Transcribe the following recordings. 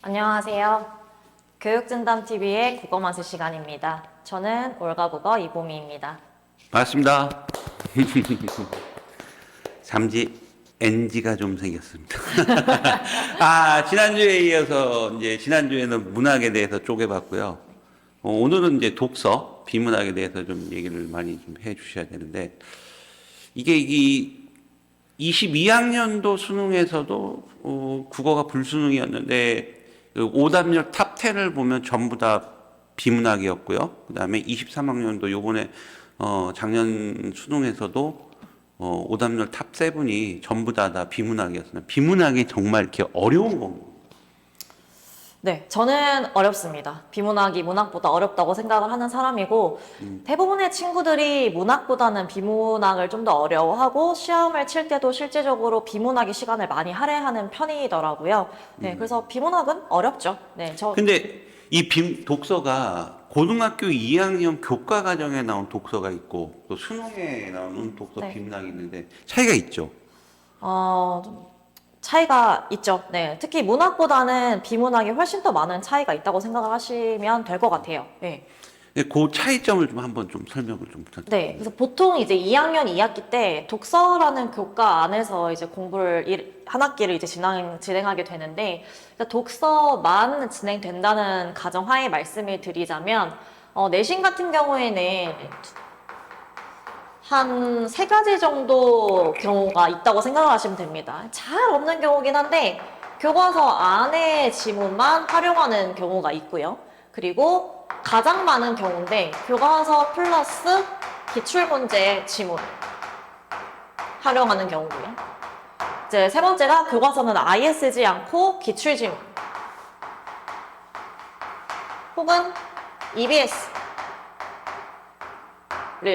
안녕하세요. 교육진담TV의 국어만세 시간입니다. 저는 올가국어 이보미입니다. 반갑습니다. 잠시 NG가 좀 생겼습니다. 지난주에 이어서 지난주에는 문학에 대해서 쪼개봤고요. 오늘은 이제 독서, 비문학에 대해서 좀 얘기를 많이 좀 해 주셔야 되는데, 이게 22학년도 수능에서도 국어가 불수능이었는데, 그 오답률 탑 10을 보면 전부 다 비문학이었고요. 그 다음에 23학년도 요번에 작년 수능에서도 오답률 탑 7이 전부 다 비문학이었어요. 비문학이 정말 이렇게 어려운 겁니다. 네, 저는 어렵습니다. 비문학이 문학보다 어렵다고 생각을 하는 사람이고 대부분의 친구들이 문학보다는 비문학을 좀 더 어려워하고 시험을 칠 때도 실제적으로 비문학의 시간을 많이 할애하는 편이더라고요. 네, 그래서 비문학은 어렵죠. 네, 근데 이 독서가 고등학교 2학년 교과 과정에 나온 독서가 있고 또 수능에 나오는 독서 네. 비문학이 있는데 차이가 있죠. 좀 차이가 있죠. 네, 특히 문학보다는 비문학이 훨씬 더 많은 차이가 있다고 생각을 하시면 될 것 같아요. 네. 그 차이점을 좀 한번 좀 설명을 좀 부탁드립니다. 네, 그래서 보통 이제 2학년 2학기 때 독서라는 교과 안에서 이제 공부를 한 학기를 이제 진행하게 되는데, 독서만 진행된다는 가정하에 말씀을 드리자면, 내신 같은 경우에는 한 3가지 정도 경우가 있다고 생각을 하시면 됩니다. 잘 없는 경우긴 한데, 교과서 안의 지문만 활용하는 경우가 있고요. 그리고 가장 많은 경우인데 교과서 플러스 기출문제 지문 활용하는 경우고요. 이제 세 번째가 교과서는 아예 쓰지 않고 기출지문 혹은 EBS를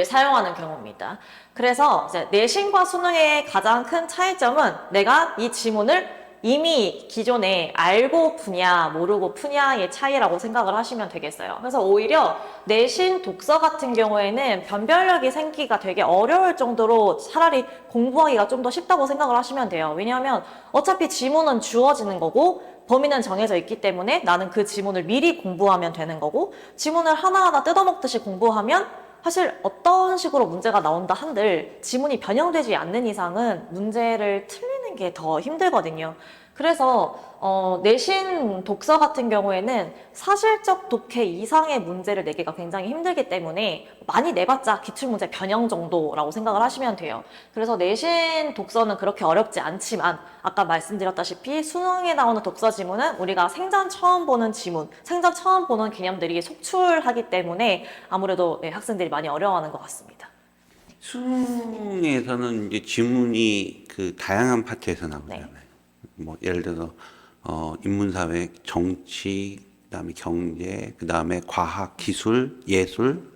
사용하는 경우입니다. 그래서 이제 내신과 수능의 가장 큰 차이점은 내가 이 지문을 이미 기존에 알고 푸냐 모르고 푸냐의 차이라고 생각을 하시면 되겠어요. 그래서 오히려 내신 독서 같은 경우에는 변별력이 생기기가 되게 어려울 정도로 차라리 공부하기가 좀 더 쉽다고 생각을 하시면 돼요. 왜냐하면 어차피 지문은 주어지는 거고 범위는 정해져 있기 때문에 나는 그 지문을 미리 공부하면 되는 거고, 지문을 하나하나 뜯어먹듯이 공부하면 사실 어떤 식으로 문제가 나온다 한들 지문이 변형되지 않는 이상은 문제를 틀리는 게 더 힘들거든요. 그래서 내신 독서 같은 경우에는 사실적 독해 이상의 문제를 내기가 굉장히 힘들기 때문에 많이 내봤자 기출문제 변형 정도라고 생각을 하시면 돼요. 그래서 내신 독서는 그렇게 어렵지 않지만 아까 말씀드렸다시피 수능에 나오는 독서 지문은 우리가 생전 처음 보는 지문, 생전 처음 보는 개념들이 속출하기 때문에 아무래도 학생들이 많이 어려워하는 것 같습니다. 수능에서는 이제 지문이 그 다양한 파트에서 나오잖아요. 네. 뭐 예를 들어서 인문사회, 정치, 그다음에 경제, 그다음에 과학, 기술, 예술.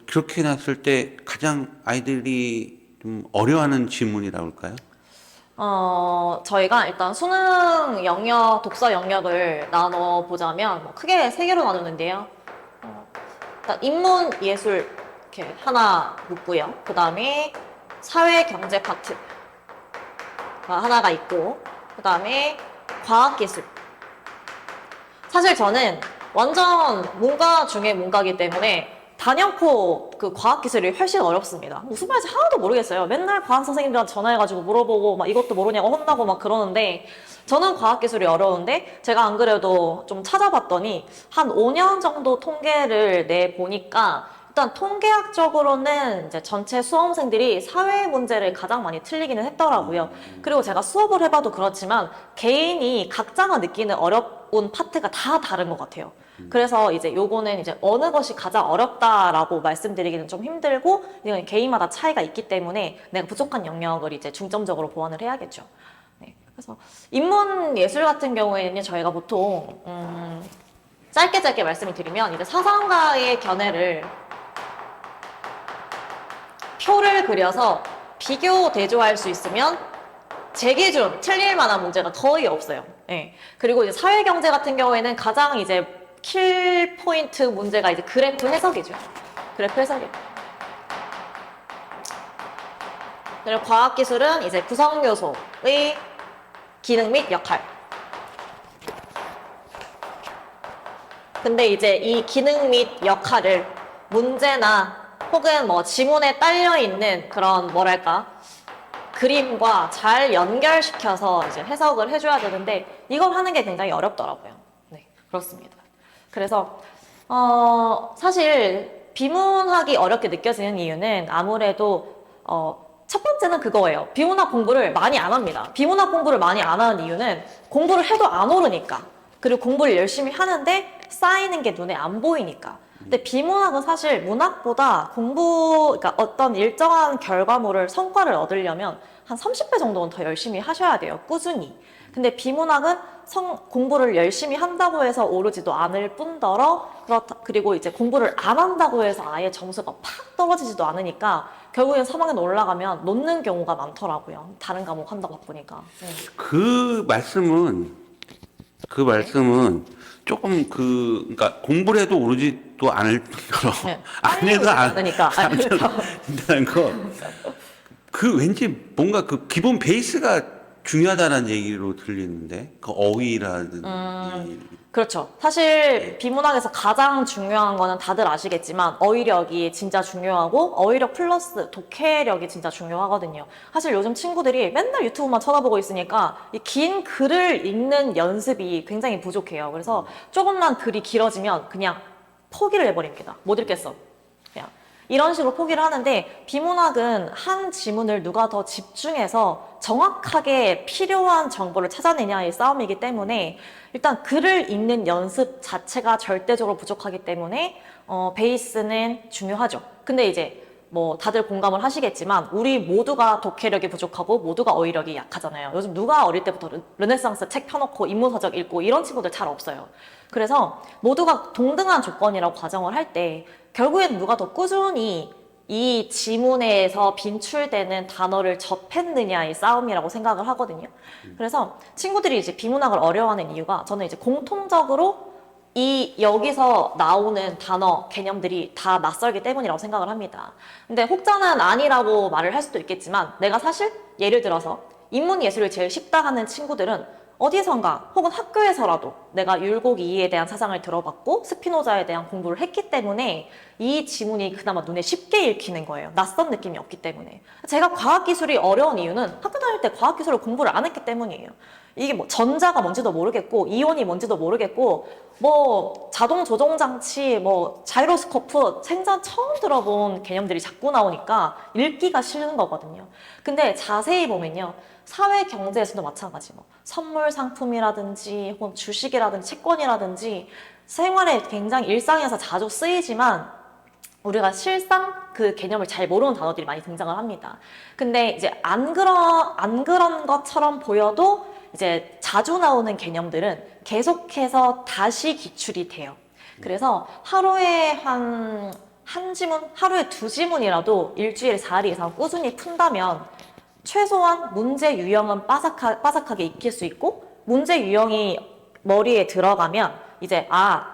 그렇게 났을 때 가장 아이들이 좀 어려워하는 지문이라고 할까요? 저희가 일단 수능 영역, 독서 영역을 나눠보자면 크게 3개로 나누는데요. 일단 인문, 예술 이렇게 하나 묶고요. 그 다음에 사회, 경제 파트가 하나가 있고, 그 다음에 과학, 기술. 사실 저는 완전 문과 중에 문과이기 때문에 단연코 그 과학기술이 훨씬 어렵습니다. 무슨 말인지 하나도 모르겠어요. 맨날 과학 선생님들한테 전화해가지고 물어보고 막 이것도 모르냐고 혼나고 막 그러는데 저는 과학기술이 어려운데 제가 안 그래도 좀 찾아봤더니 한 5년 정도 통계를 내보니까 일단 통계학적으로는 이제 전체 수험생들이 사회 문제를 가장 많이 틀리기는 했더라고요. 그리고 제가 수업을 해봐도 그렇지만 개인이 각자가 느끼는 어려운 파트가 다 다른 것 같아요. 그래서 이제 요거는 이제 어느 것이 가장 어렵다라고 말씀드리기는 좀 힘들고 이건 개인마다 차이가 있기 때문에 내가 부족한 영역을 이제 중점적으로 보완을 해야겠죠. 네. 그래서 인문 예술 같은 경우에는 저희가 보통 짧게 말씀을 드리면 이제 사상가의 견해를 표를 그려서 비교 대조할 수 있으면 제 기준 틀릴 만한 문제가 거의 없어요. 네. 그리고 이제 사회경제 같은 경우에는 가장 이제 킬 포인트 문제가 이제 그래프 해석이죠. 그래프 해석이. 그리고 과학기술은 이제 구성 요소의 기능 및 역할. 근데 이제 이 기능 및 역할을 문제나 혹은 뭐 지문에 딸려 있는 그런 뭐랄까 그림과 잘 연결시켜서 이제 해석을 해줘야 되는데 이걸 하는 게 굉장히 어렵더라고요. 네, 그렇습니다. 그래서 사실 비문학이 어렵게 느껴지는 이유는 아무래도 첫 번째는 그거예요. 비문학 공부를 많이 안 합니다. 비문학 공부를 많이 안 하는 이유는 공부를 해도 안 오르니까. 그리고 공부를 열심히 하는데 쌓이는 게 눈에 안 보이니까. 근데 비문학은 사실 문학보다 그러니까 어떤 일정한 결과물을, 성과를 얻으려면 한 30배 정도는 더 열심히 하셔야 돼요. 꾸준히. 근데 비문학은 공부를 열심히 한다고 해서 오르지도 않을 뿐더러 그리고 이제 공부를 안 한다고 해서 아예 점수가 팍 떨어지지도 않으니까 결국엔 3학년 올라가면 놓는 경우가 많더라고요. 다른 과목 한다고 바쁘니까. 네. 그 말씀은 조금 그러니까 공부를 해도 오르지도 않을 뿐더러 네. 안 해도 안 않으니까. 된다는 거. 그 왠지 뭔가 그 기본 베이스가 중요하다는 얘기로 들리는데 그 어휘라든지 그렇죠. 사실 비문학에서 가장 중요한 거는 다들 아시겠지만 어휘력이 진짜 중요하고 어휘력 플러스 독해력이 진짜 중요하거든요. 사실 요즘 친구들이 맨날 유튜브만 쳐다보고 있으니까 이 긴 글을 읽는 연습이 굉장히 부족해요. 그래서 조금만 글이 길어지면 그냥 포기를 해버립니다. 못 읽겠어. 그냥 이런 식으로 포기를 하는데 비문학은 한 지문을 누가 더 집중해서 정확하게 필요한 정보를 찾아내냐의 싸움이기 때문에 일단 글을 읽는 연습 자체가 절대적으로 부족하기 때문에 베이스는 중요하죠. 근데 이제 뭐 다들 공감을 하시겠지만 우리 모두가 독해력이 부족하고 모두가 어휘력이 약하잖아요. 요즘 누가 어릴 때부터 르네상스 책 펴놓고 인문서적 읽고 이런 친구들 잘 없어요. 그래서 모두가 동등한 조건이라고 가정을 할 때 결국엔 누가 더 꾸준히 이 지문에서 빈출되는 단어를 접했느냐의 싸움이라고 생각을 하거든요. 그래서 친구들이 이제 비문학을 어려워하는 이유가 저는 이제 공통적으로 여기서 나오는 단어, 개념들이 다 낯설기 때문이라고 생각을 합니다. 근데 혹자는 아니라고 말을 할 수도 있겠지만 내가 사실 예를 들어서 인문예술이 제일 쉽다 하는 친구들은 어디선가 혹은 학교에서라도 내가 율곡 이해에 대한 사상을 들어봤고 스피노자에 대한 공부를 했기 때문에 이 지문이 그나마 눈에 쉽게 읽히는 거예요. 낯선 느낌이 없기 때문에. 제가 과학기술이 어려운 이유는 학교 다닐 때 과학기술을 공부를 안 했기 때문이에요. 이게 뭐 전자가 뭔지도 모르겠고 이온이 뭔지도 모르겠고 뭐 자동 조종 장치 뭐 자이로스코프 생전 처음 들어본 개념들이 자꾸 나오니까 읽기가 싫은 거거든요. 근데 자세히 보면요. 사회 경제에서도 마찬가지 뭐 선물 상품이라든지 혹은 주식이라든지 채권이라든지 생활에 굉장히 일상에서 자주 쓰이지만 우리가 실상 그 개념을 잘 모르는 단어들이 많이 등장을 합니다. 근데 이제 안 그런 것처럼 보여도 이제 자주 나오는 개념들은 계속해서 다시 기출이 돼요. 그래서 하루에 한 지문, 하루에 2지문이라도 일주일에 4일 이상 꾸준히 푼다면 최소한 문제 유형은 빠삭하게 익힐 수 있고 문제 유형이 머리에 들어가면 이제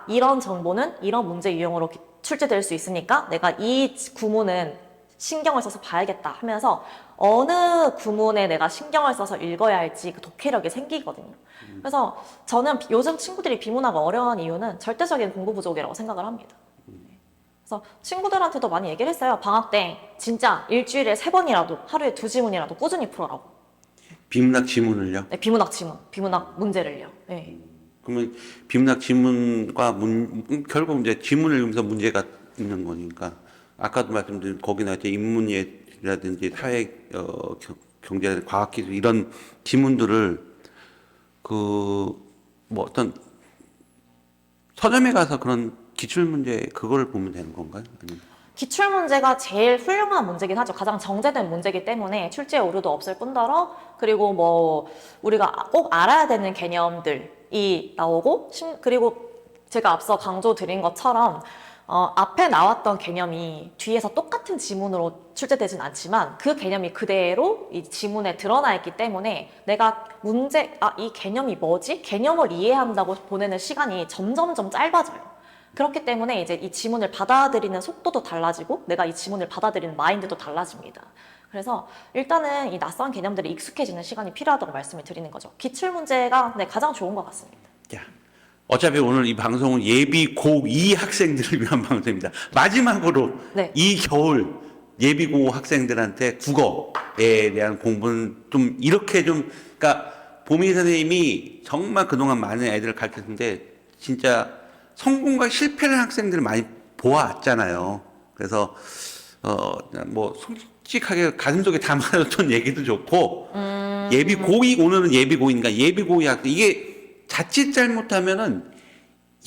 이런 정보는 이런 문제 유형으로 출제될 수 있으니까 내가 이 구문은 신경을 써서 봐야겠다 하면서 어느 구문에 내가 신경을 써서 읽어야 할지 그 독해력이 생기거든요. 그래서 저는 요즘 친구들이 비문학을 어려워하는 이유는 절대적인 공부 부족이라고 생각을 합니다. 그래서 친구들한테도 많이 얘기를 했어요. 방학 때 진짜 일주일에 3번이라도 하루에 2지문이라도 꾸준히 풀어라고. 비문학 지문을요? 네, 비문학 지문, 비문학 문제를요. 네. 그러면 비문학 지문과 결국 이제 지문을 읽으면서 문제가 있는 거니까 아까도 말씀드린 거기나 이제 인문이라든지 사회 경제 과학기술 이런 지문들을 뭐 어떤 서점에 가서 그런 기출 문제 그걸 보면 되는 건가요? 아니면? 기출 문제가 제일 훌륭한 문제긴 하죠. 가장 정제된 문제이기 때문에 출제에 오류도 없을 뿐더러 그리고 뭐 우리가 꼭 알아야 되는 개념들이 나오고 그리고 제가 앞서 강조드린 것처럼 앞에 나왔던 개념이 뒤에서 똑같은 지문으로 출제되진 않지만 그 개념이 그대로 이 지문에 드러나 있기 때문에 내가 이 개념이 뭐지? 개념을 이해한다고 보내는 시간이 점점점 짧아져요. 그렇기 때문에 이제 이 지문을 받아들이는 속도도 달라지고 내가 이 지문을 받아들이는 마인드도 달라집니다. 그래서 일단은 이 낯선 개념들이 익숙해지는 시간이 필요하다고 말씀을 드리는 거죠. 기출문제가 가장 좋은 것 같습니다. 자, 어차피 오늘 이 방송은 예비 고2 학생들을 위한 방송입니다. 마지막으로 네. 이 겨울 예비 고 학생들한테 국어에 대한 공부는 좀 이렇게 좀, 그러니까 보미 선생님이 정말 그동안 많은 애들을 가르쳤는데 진짜 성공과 실패를 학생들을 많이 보아왔잖아요. 그래서 뭐 솔직하게 가슴속에 담아뒀던 얘기도 좋고 예비 고2 오늘은 예비 고2니까 예비 고2 학생 이게 자칫 잘못하면은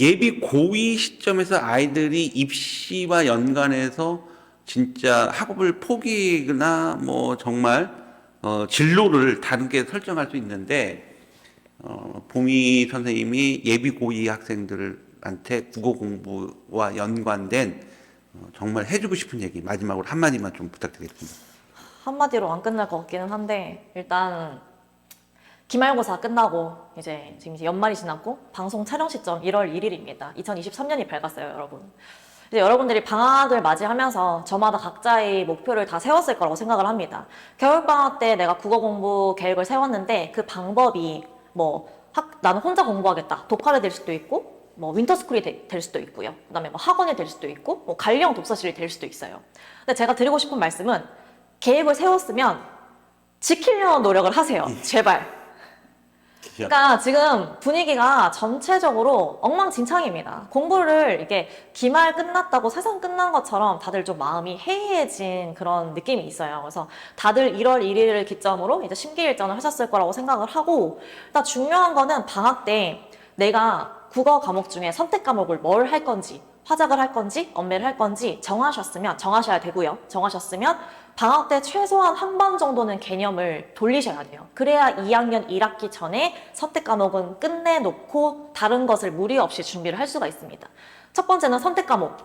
예비 고2 시점에서 아이들이 입시와 연관해서 진짜 학업을 포기나 뭐 정말 진로를 다르게 설정할 수 있는데 보미 선생님이 예비 고2 학생들한테 국어 공부와 연관된 정말 해주고 싶은 얘기 마지막으로 한마디만 좀 부탁드리겠습니다. 한마디로 안 끝날 것 같기는 한데 일단 기말고사 끝나고 지금 이제 연말이 지났고 방송 촬영 시점 1월 1일입니다. 2023년이 밝았어요, 여러분. 이제 여러분들이 방학을 맞이하면서 저마다 각자의 목표를 다 세웠을 거라고 생각을 합니다. 겨울방학 때 내가 국어 공부 계획을 세웠는데 그 방법이 나는 혼자 공부하겠다. 독학이 될 수도 있고 윈터스쿨이 될 수도 있고요. 그다음에 학원이 될 수도 있고 갈령 독서실이 될 수도 있어요. 근데 제가 드리고 싶은 말씀은 계획을 세웠으면 지키려는 노력을 하세요. 제발. 그러니까 지금 분위기가 전체적으로 엉망진창입니다. 공부를 이게 기말 끝났다고 세상 끝난 것처럼 다들 좀 마음이 해이해진 그런 느낌이 있어요. 그래서 다들 1월 1일을 기점으로 이제 심기일전을 하셨을 거라고 생각을 하고, 일단 중요한 거는 방학 때 내가 국어 과목 중에 선택 과목을 뭘 할 건지, 화작을 할 건지, 언매를 할 건지 정하셔야 되고요. 정하셨으면 방학 때 최소한 한 번 정도는 개념을 돌리셔야 돼요. 그래야 2학년 1학기 전에 선택 과목은 끝내놓고 다른 것을 무리 없이 준비를 할 수가 있습니다. 첫 번째는 선택 과목,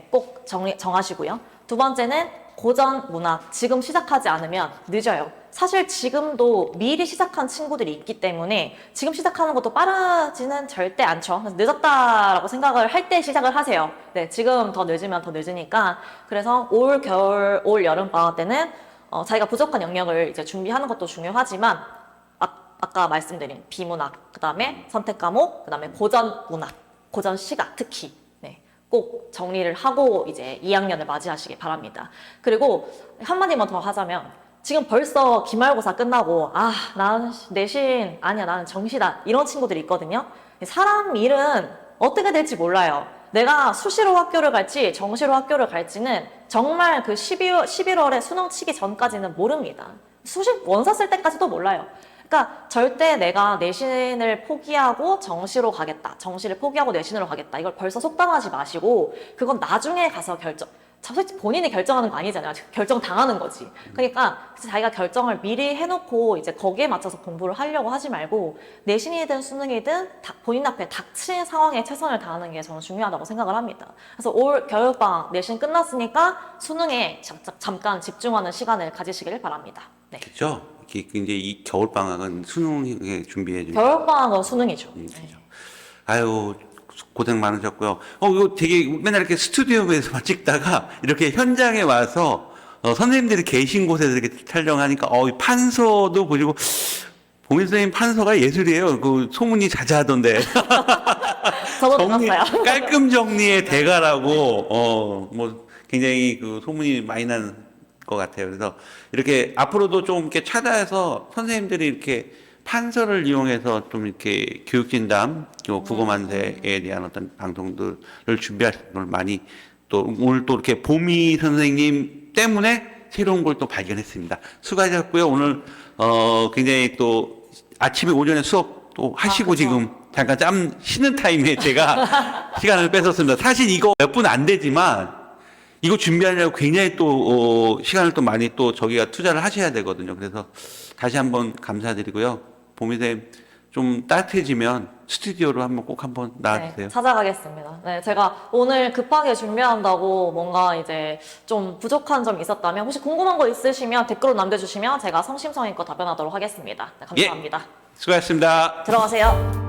꼭 정하시고요. 두 번째는 고전 문학, 지금 시작하지 않으면 늦어요. 사실 지금도 미리 시작한 친구들이 있기 때문에 지금 시작하는 것도 빠르지는 절대 않죠. 그래서 늦었다라고 생각을 할 때 시작을 하세요. 지금 더 늦으면 더 늦으니까. 그래서 올 겨울, 올 여름 방학 때는 자기가 부족한 영역을 이제 준비하는 것도 중요하지만 아까 말씀드린 비문학, 그다음에 선택 과목, 그다음에 고전 문학, 고전 시각 특히 꼭 정리를 하고 이제 2학년을 맞이하시기 바랍니다. 그리고 한마디만 더 하자면 지금 벌써 기말고사 끝나고 나는 내신 아니야, 나는 정시다, 이런 친구들이 있거든요. 사람 일은 어떻게 될지 몰라요. 내가 수시로 학교를 갈지 정시로 학교를 갈지는 정말 그 11월에 수능 치기 전까지는 모릅니다. 원서 쓸 때까지도 몰라요. 그러니까 절대 내가 내신을 포기하고 정시로 가겠다, 정시를 포기하고 내신으로 가겠다, 이걸 벌써 속단하지 마시고 그건 나중에 가서 솔직히 본인이 결정하는 거 아니잖아요. 결정 당하는 거지. 그러니까 자기가 결정을 미리 해놓고 이제 거기에 맞춰서 공부를 하려고 하지 말고 내신이든 수능이든 본인 앞에 닥친 상황에 최선을 다하는 게 저는 중요하다고 생각을 합니다. 그래서 올 겨울방학 내신 끝났으니까 수능에 잠깐 집중하는 시간을 가지시길 바랍니다. 그렇죠? 이제 이 겨울방학은 수능에 준비해 겨울방학은 수능이죠. 아유, 고생 많으셨고요. 이거 되게 맨날 이렇게 스튜디오에서만 찍다가 이렇게 현장에 와서 선생님들이 계신 곳에서 이렇게 촬영하니까 이 판서도 보시고 보미 선생님 판서가 예술이에요. 그 소문이 자자하던데. 저도 들었어요. 깔끔 정리의 대가라고 뭐 굉장히 그 소문이 많이 나는 것 같아요. 그래서 이렇게 앞으로도 좀 이렇게 찾아서 선생님들이 이렇게 판서를 이용해서 좀 이렇게 교육진담, 국어만세에 대한 어떤 방송들을 준비하시는 걸 많이 또 오늘 또 이렇게 보미 선생님 때문에 새로운 걸 또 발견했습니다. 수고하셨고요. 오늘 굉장히 또 아침에 오전에 수업 또 하시고 지금 잠깐 쉬는 타임에 제가 시간을 뺏었습니다. 사실 이거 몇 분 안 되지만 이거 준비하려고 굉장히 또 시간을 또 많이 또 저기가 투자를 하셔야 되거든요. 그래서 다시 한번 감사드리고요. 보미 선생님 좀 따뜻해지면 스튜디오로 꼭 한번 나와주세요. 찾아가겠습니다. 제가 오늘 급하게 준비한다고 뭔가 이제 좀 부족한 점이 있었다면 혹시 궁금한 거 있으시면 댓글로 남겨주시면 제가 성심성의껏 답변하도록 하겠습니다. 감사합니다. 수고하셨습니다. 들어가세요.